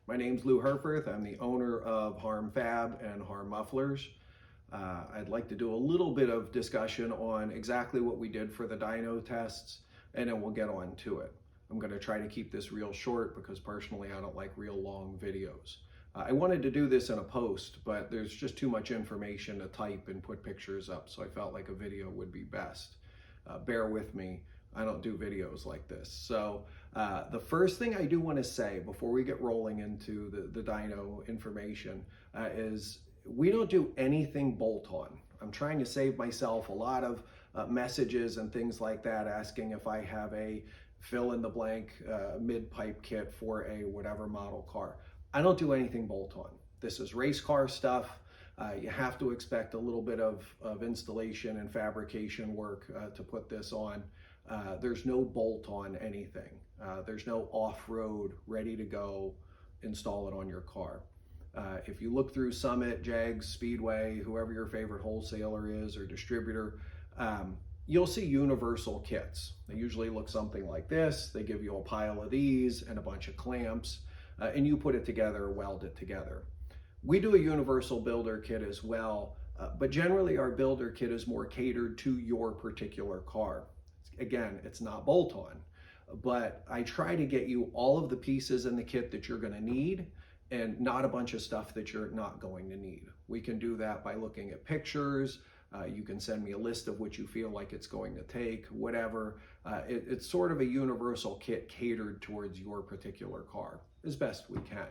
My name's Lou Herfurth. I'm the owner of Harm Fab and Harm Mufflers. I'd like to do a little bit of discussion on exactly what we did for the dyno tests, and then we'll get on to it. I'm going to try to keep this real short because personally I don't like real long videos. I wanted to do this in a post, but there's just too much information to type and put pictures up, so I felt like a video would be best. Bear with me. I don't do videos like this. So the first thing I do want to say before we get rolling into the dyno information is we don't do anything bolt-on. I'm trying to save myself a lot of messages and things like that asking if I have a fill-in-the-blank mid-pipe kit for a whatever model car. I don't do anything bolt-on. This is race car stuff. You have to expect a little bit of installation and fabrication work to put this on. There's no bolt on anything. There's no off-road, ready to go, install it on your car. If you look through Summit, Jags, Speedway, whoever your favorite wholesaler is or distributor, you'll see universal kits. They usually look something like this. They give you a pile of these and a bunch of clamps, and you put it together, weld it together. We do a universal builder kit as well, but generally our builder kit is more catered to your particular car. Again, it's not bolt-on, but I try to get you all of the pieces in the kit that you're going to need and not a bunch of stuff that you're not going to need. We can do that by looking at pictures. You can send me a list of what you feel like it's going to take, whatever. It's sort of a universal kit catered towards your particular car as best we can.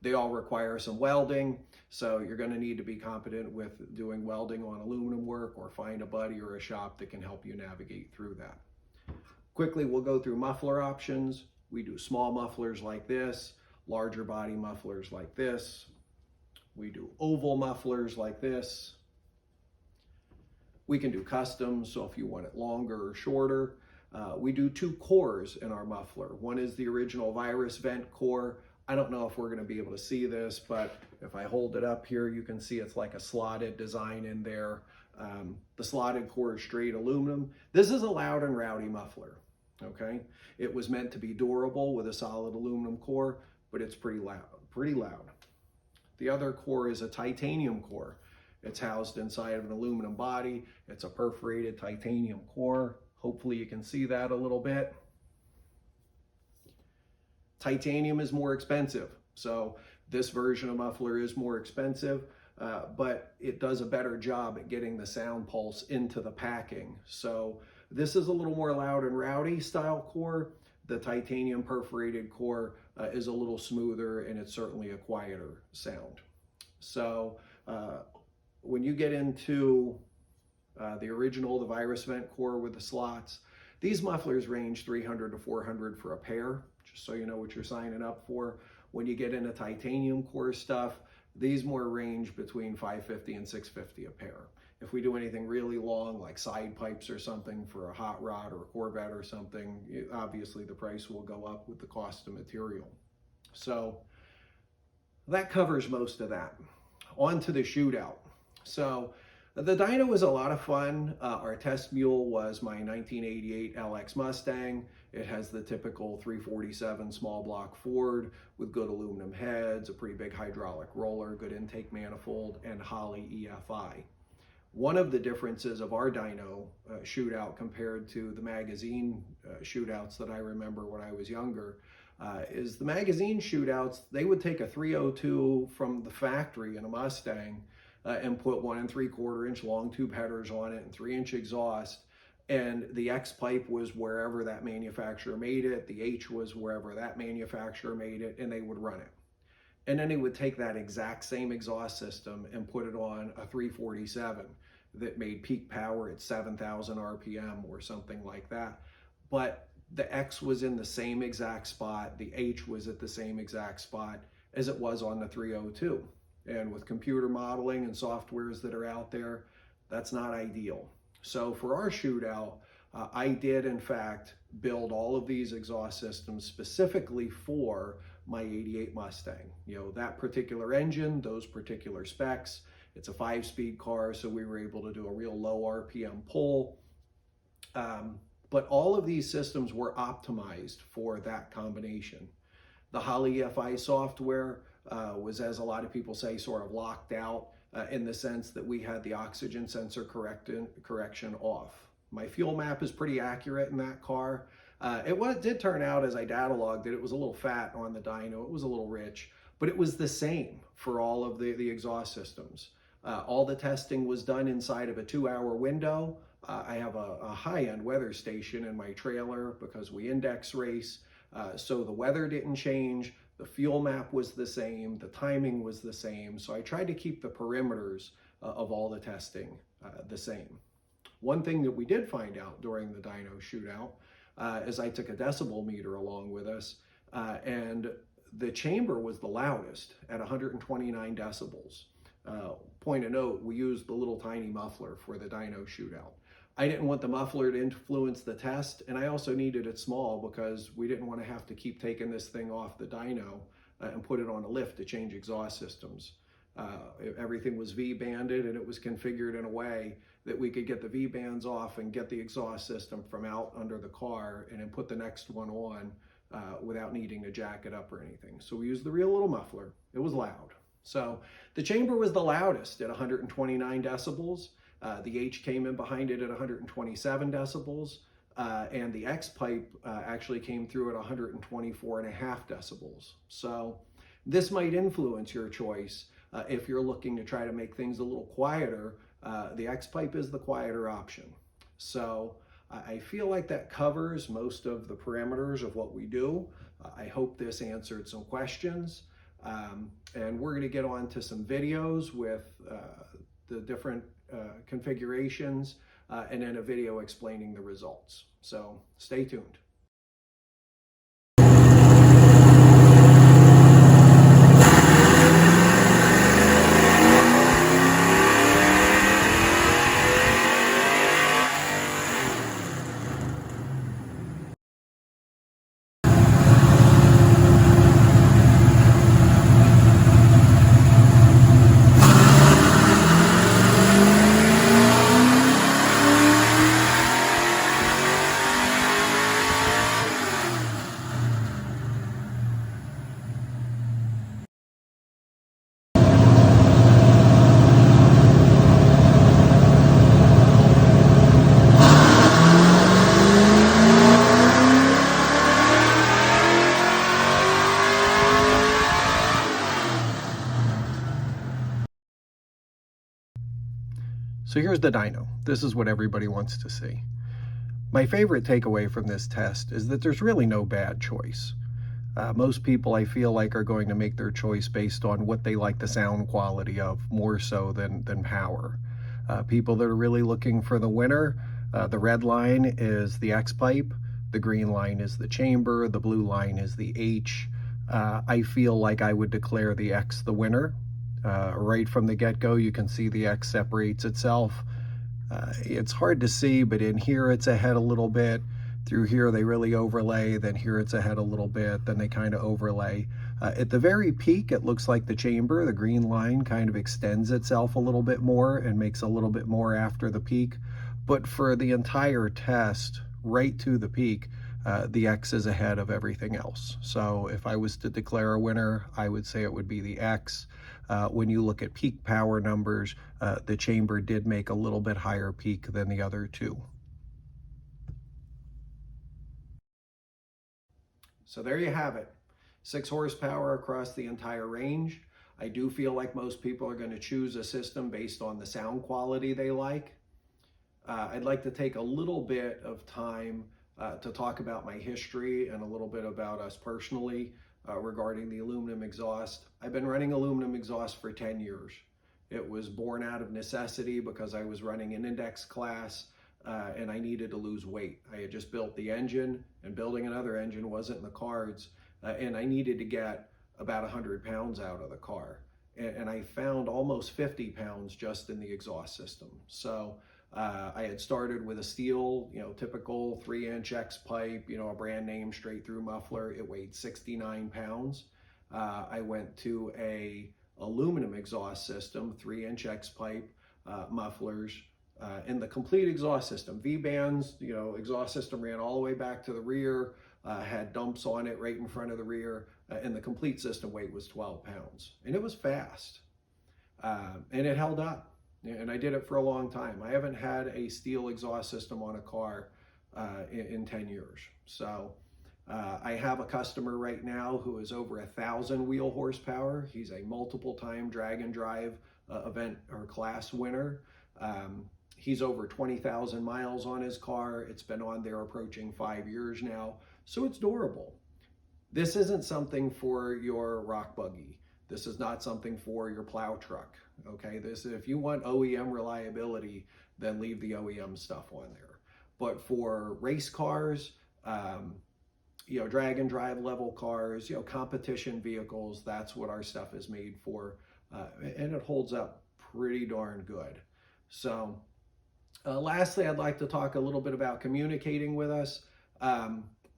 They all require some welding, so you're going to need to be competent with doing welding on aluminum work or find a buddy or a shop that can help you navigate through that. Quickly, we'll go through muffler options. We do small mufflers like this, larger body mufflers like this. We do oval mufflers like this. We can do customs, so if you want it longer or shorter. We do two cores in our muffler. One is the original virus vent core. I don't know if we're going to be able to see this, but if I hold it up here, you can see it's like a slotted design in there. The slotted core is straight aluminum. This is a loud and rowdy muffler, okay? It was meant to be durable with a solid aluminum core, but it's pretty loud. The other core is a titanium core. It's housed inside of an aluminum body. It's a perforated titanium core. Hopefully you can see that a little bit. Titanium is more expensive, so this version of muffler is more expensive, but it does a better job at getting the sound pulse into the packing. So this is a little more loud and rowdy style core. The titanium perforated core is a little smoother, and it's certainly a quieter sound. So when you get into the original, the virus vent core with the slots, these mufflers range $300 to $400 for a pair, just so you know what you're signing up for. When you get into titanium core stuff, these more range between $550 and $650 a pair. If we do anything really long, like side pipes or something for a hot rod or a Corvette or something, obviously the price will go up with the cost of material. So that covers most of that. On to the shootout. So the dyno was a lot of fun. Our test mule was my 1988 LX Mustang. It has the typical 347 small block Ford with good aluminum heads, a pretty big hydraulic roller, good intake manifold, and Holley EFI. One of the differences of our dyno shootout compared to the magazine shootouts that I remember when I was younger is the magazine shootouts, they would take a 302 from the factory in a Mustang and put 1 3/4 inch long tube headers on it and 3-inch exhaust. And the X pipe was wherever that manufacturer made it. The H was wherever that manufacturer made it, and they would run it. And then they would take that exact same exhaust system and put it on a 347 that made peak power at 7,000 RPM or something like that. But the X was in the same exact spot. The H was at the same exact spot as it was on the 302. And with computer modeling and softwares that are out there, that's not ideal. So for our shootout, I did in fact build all of these exhaust systems specifically for my 88 Mustang. You know, that particular engine, those particular specs. It's a 5-speed car, so we were able to do a real low RPM pull. But all of these systems were optimized for that combination. The Holly EFI software was, as a lot of people say, sort of locked out in the sense that we had the oxygen sensor correction off. My fuel map is pretty accurate in that car. It did turn out, as I data logged, that it was a little fat on the dyno. It was a little rich, but it was the same for all of the exhaust systems. All the testing was done inside of a 2-hour window. I have a high-end weather station in my trailer because we index race. So the weather didn't change. The fuel map was the same. The timing was the same. So I tried to keep the perimeters of all the testing the same. One thing that we did find out during the dyno shootout is I took a decibel meter along with us, and the chamber was the loudest at 129 decibels. Point of note, we used the little tiny muffler for the dyno shootout. I didn't want the muffler to influence the test, and I also needed it small because we didn't want to have to keep taking this thing off the dyno and put it on a lift to change exhaust systems. Everything was V-banded, and it was configured in a way that we could get the V-bands off and get the exhaust system from out under the car and then put the next one on without needing to jack it up or anything. So we used the real little muffler. It was loud. So the chamber was the loudest at 129 decibels. The H came in behind it at 127 decibels, and the X pipe actually came through at 124.5 decibels. So this might influence your choice if you're looking to try to make things a little quieter. The X pipe is the quieter option. So I feel like that covers most of the parameters of what we do. I hope this answered some questions. And we're going to get on to some videos with the different configurations and then a video explaining the results. So stay tuned. So here's the dyno. This is what everybody wants to see. My favorite takeaway from this test is that there's really no bad choice. Most people, I feel like, are going to make their choice based on what they like the sound quality of, more so than power. People that are really looking for the winner, the red line is the X pipe, the green line is the chamber, the blue line is the H. I feel like I would declare the X the winner. Right from the get-go, you can see the X separates itself. It's hard to see, but in here it's ahead a little bit. Through here they really overlay, then here it's ahead a little bit, then they kind of overlay. At the very peak, it looks like the chamber, the green line, kind of extends itself a little bit more and makes a little bit more after the peak. But for the entire test, right to the peak, the X is ahead of everything else. So if I was to declare a winner, I would say it would be the X. When you look at peak power numbers, the chamber did make a little bit higher peak than the other two. So there you have it. 6 horsepower across the entire range. I do feel like most people are going to choose a system based on the sound quality they like. I'd like to take a little bit of time to talk about my history and a little bit about us personally regarding the aluminum exhaust. I've been running aluminum exhaust for 10 years. It was born out of necessity because I was running an index class and I needed to lose weight. I had just built the engine, and building another engine wasn't in the cards, and I needed to get about 100 pounds out of the car. And I found almost 50 pounds just in the exhaust system. So I had started with a steel, typical 3-inch X pipe, a brand name straight through muffler. It weighed 69 pounds. I went to a aluminum exhaust system, 3-inch X pipe, mufflers, and the complete exhaust system. V-bands, exhaust system ran all the way back to the rear, had dumps on it right in front of the rear, and the complete system weight was 12 pounds. And it was fast, and it held up. And I did it for a long time. I haven't had a steel exhaust system on a car in 10 years. So I have a customer right now who is over 1,000 wheel horsepower. He's a multiple time drag and drive event or class winner. He's over 20,000 miles on his car. It's been on there approaching 5 years now. So it's durable. This isn't something for your rock buggy. This is not something for your plow truck. Okay, if you want OEM reliability, then leave the OEM stuff on there. But for race cars, drag and drive level cars, competition vehicles, that's what our stuff is made for. And it holds up pretty darn good. So lastly, I'd like to talk a little bit about communicating with us.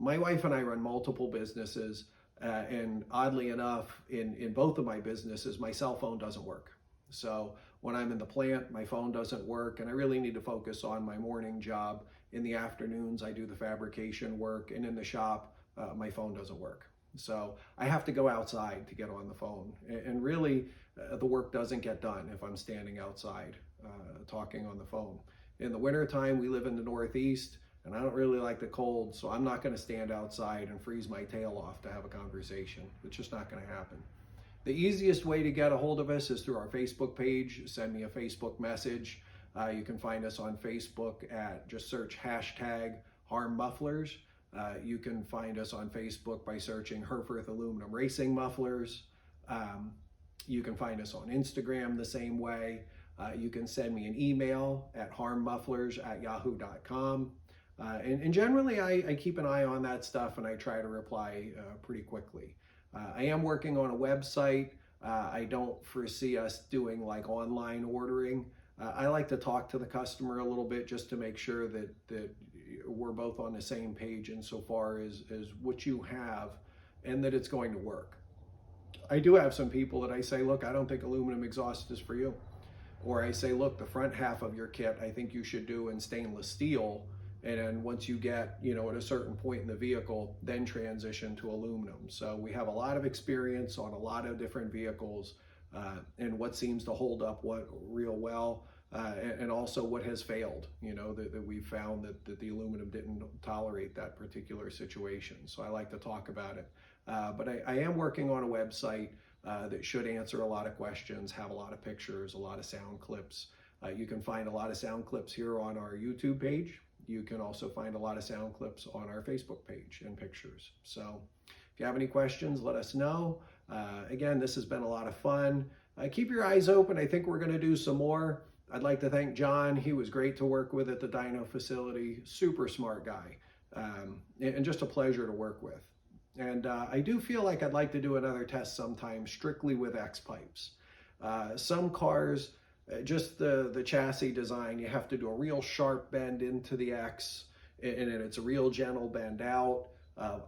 My wife and I run multiple businesses, and oddly enough, in both of my businesses, my cell phone doesn't work. So when I'm in the plant, my phone doesn't work, and I really need to focus on my morning job. In the afternoons, I do the fabrication work, and in the shop, my phone doesn't work. So I have to go outside to get on the phone. And really, the work doesn't get done if I'm standing outside talking on the phone. In the wintertime, we live in the Northeast, and I don't really like the cold, so I'm not going to stand outside and freeze my tail off to have a conversation. It's just not going to happen. The easiest way to get a hold of us is through our Facebook page. Send me a Facebook message. You can find us on Facebook just search hashtag Harm Mufflers. You can find us on Facebook by searching Herfurth Aluminum Racing Mufflers. You can find us on Instagram the same way. You can send me an email at harmmufflers@yahoo.com. And generally, I keep an eye on that stuff, and I try to reply pretty quickly. I am working on a website. I don't foresee us doing like online ordering. I like to talk to the customer a little bit just to make sure that we're both on the same page insofar as what you have and that it's going to work. I do have some people that I say, look, I don't think aluminum exhaust is for you. Or I say, look, the front half of your kit, I think you should do in stainless steel. And then once you get, at a certain point in the vehicle, then transition to aluminum. So we have a lot of experience on a lot of different vehicles and what seems to hold up real well and also what has failed, that we've found that the aluminum didn't tolerate that particular situation. So I like to talk about it. But I am working on a website that should answer a lot of questions, have a lot of pictures, a lot of sound clips. You can find a lot of sound clips here on our YouTube page. You can also find a lot of sound clips on our Facebook page and pictures. So if you have any questions, let us know. Again, this has been a lot of fun. Keep your eyes open. I think we're going to do some more. I'd like to thank John. He was great to work with at the Dyno facility. Super smart guy. And just a pleasure to work with. And I do feel like I'd like to do another test sometime strictly with X pipes. Some cars, just the chassis design, you have to do a real sharp bend into the X, and it's a real gentle bend out.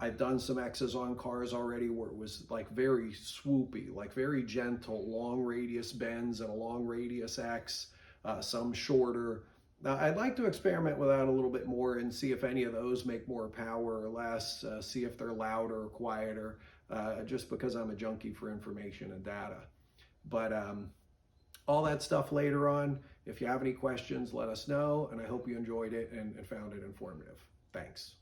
I've done some X's on cars already where it was like very swoopy, like very gentle, long radius bends and a long radius X, some shorter. Now, I'd like to experiment with that a little bit more and see if any of those make more power or less, see if they're louder or quieter, just because I'm a junkie for information and data. But all that stuff later on. If you have any questions, let us know, and I hope you enjoyed it and found it informative. Thanks.